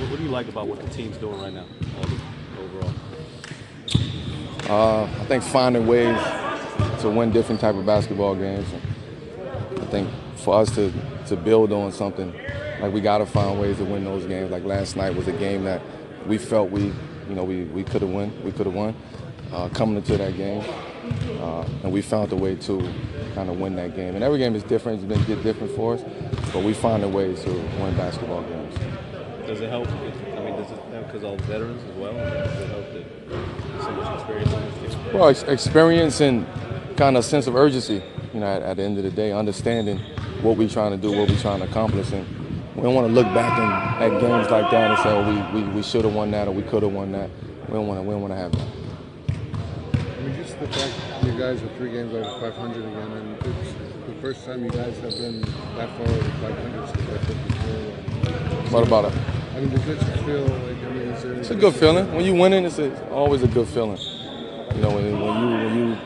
What do you like about what the team's doing right now, overall? I think finding ways to win different type of basketball games. I think for us to build on something, like we got to find ways to win those games. Like last night was a game that we felt we could have won. We could have won coming into that game, and we found a way to kind of win that game. And every game is different. It's been different for us, but we find a way to win basketball games. Does it help? Does it help because all the veterans as well? Does it help that so much experience on this team? Well, experience and kind of sense of urgency. At the end of the day, understanding what we're trying to do, what we're trying to accomplish, and we don't want to look back at games like that and say, "Oh, we should have won that or we could have won that." We don't want to have that. Just the fact you guys are 3 games over 500 again, and it's the first time you guys have been that far over 500 since I took before. What about it? Does it feel like? Is there? It's a good feeling. When you're winning, it's always a good feeling. When you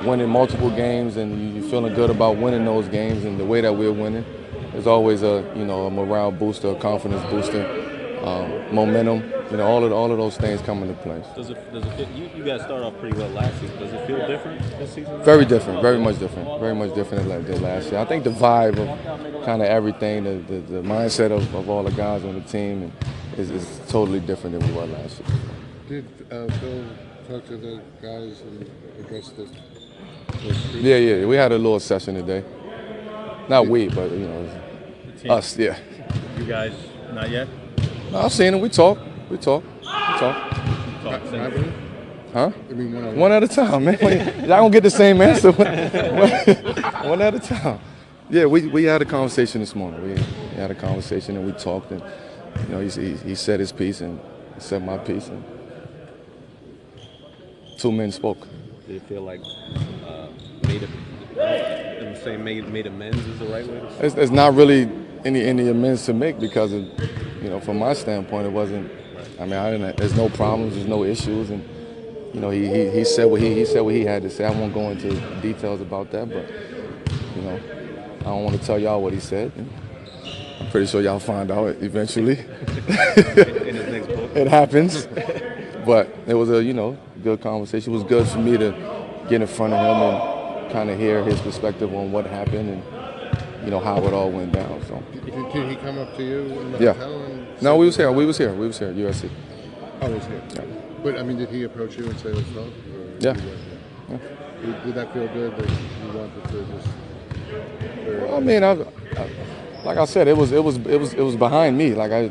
winning multiple games and you're feeling good about winning those games and the way that we're winning, there's always a morale booster, a confidence booster, momentum. All of those things come into place. Does it feel, you guys started off pretty well last season. Does it feel different this season? Very different, very much different than last year. I think the vibe of kind of everything, the mindset of all the guys on the team is totally different than we were last year. Did Phil talk to the guys and address the? Yeah. We had a little session today. Not we, but us. Yeah. You guys not yet? No, I've seen him. We talk. Talk Huh? I mean, one at a time, man. Y'all gonna get the same answer. One at a time. Yeah, we had a conversation this morning. We had a conversation and we talked, and he said his piece and I said my piece, and 2 men spoke. Did it feel like made amends is the right way to say it? It's not really any amends to make because from my standpoint, it wasn't. I mean, there's no problems, there's no issues, and he said what he had to say. I won't go into details about that, but I don't want to tell y'all what he said. I'm pretty sure y'all find out eventually. In his next book. It happens, but it was a good conversation. It was good for me to get in front of him and kind of hear his perspective on what happened and how it all went down. So. Did he come up to you in the hotel? No, we was here, USC. Oh, he was here. Yeah. But did he approach you and say let's talk? Yeah. Did that feel good that you wanted to just? Well, I mean, like I said, it was behind me. Like I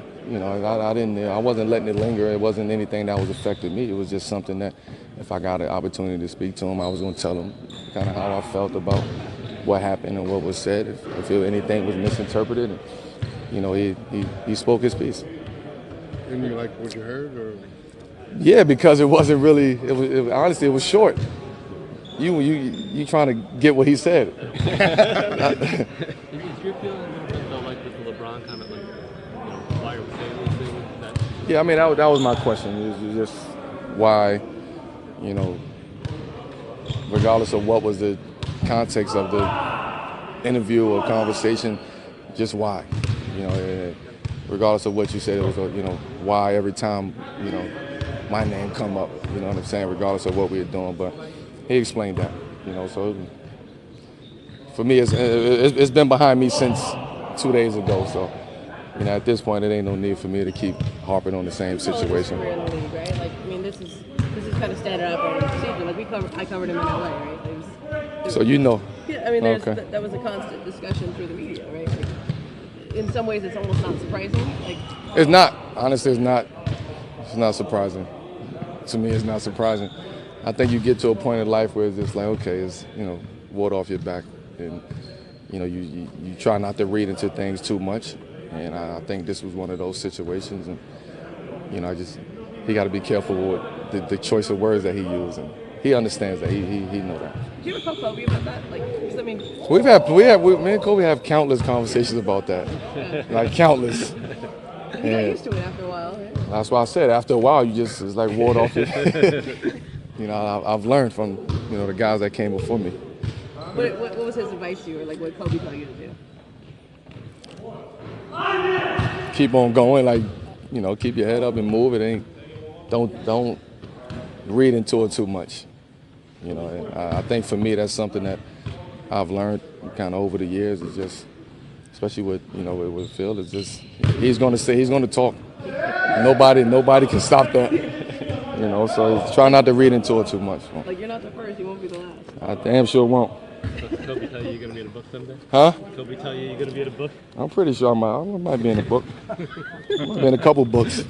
wasn't letting it linger. It wasn't anything that was affecting me. It was just something that if I got an opportunity to speak to him, I was going to tell him kind of how I felt about what happened and what was said. If anything was misinterpreted, and, he spoke his piece. And you like what you heard, or? Yeah, because it wasn't really. Honestly, it was short. You trying to get what he said. Is your feeling a little bit though, like with the LeBron kind of like, why are we saying these things? Yeah, I mean that was my question. It was just why, regardless of what was the context of the interview or conversation, just why, regardless of what you said, it was why every time my name come up, you know what I'm saying, regardless of what we were doing, but he explained that, so for me it's been behind me since 2 days ago, so at this point it ain't no need for me to keep harping on the same situation. In the league, right? Like, I mean, this is kind of standard operating procedure. Like I covered him in LA, right? So Yeah, I mean, okay. that was a constant discussion through the media, right? Like, in some ways, it's almost not surprising. Like, it's not. Honestly, it's not. It's not surprising. To me, it's not surprising. I think you get to a point in life where it's just like, okay, it's water off your back, and you try not to read into things too much. And I think this was one of those situations, and he got to be careful with the choice of words that he used, and he understands that. He know that. do you ever tell Kobe about that? Like, 'cause I mean, me and Kobe have countless conversations about that, like countless. you got used to it after a while. Right? That's why I said after a while it's like water off your. I've learned from the guys that came before me. What was his advice to you, or like what Kobe told you to do? Keep on going, like keep your head up and move. It ain't. Don't read into it too much. And I think for me that's something that I've learned kind of over the years. Is just, especially with Phil, is just he's going to talk. Nobody can stop that. So try not to read into it too much. Like, you're not the first, you won't be the last. I damn sure won't. So Kobe tell you you're gonna be in a book someday? Huh? Kobe tell you you're gonna be in a book? I'm pretty sure I might be in a book. I might be in a couple books.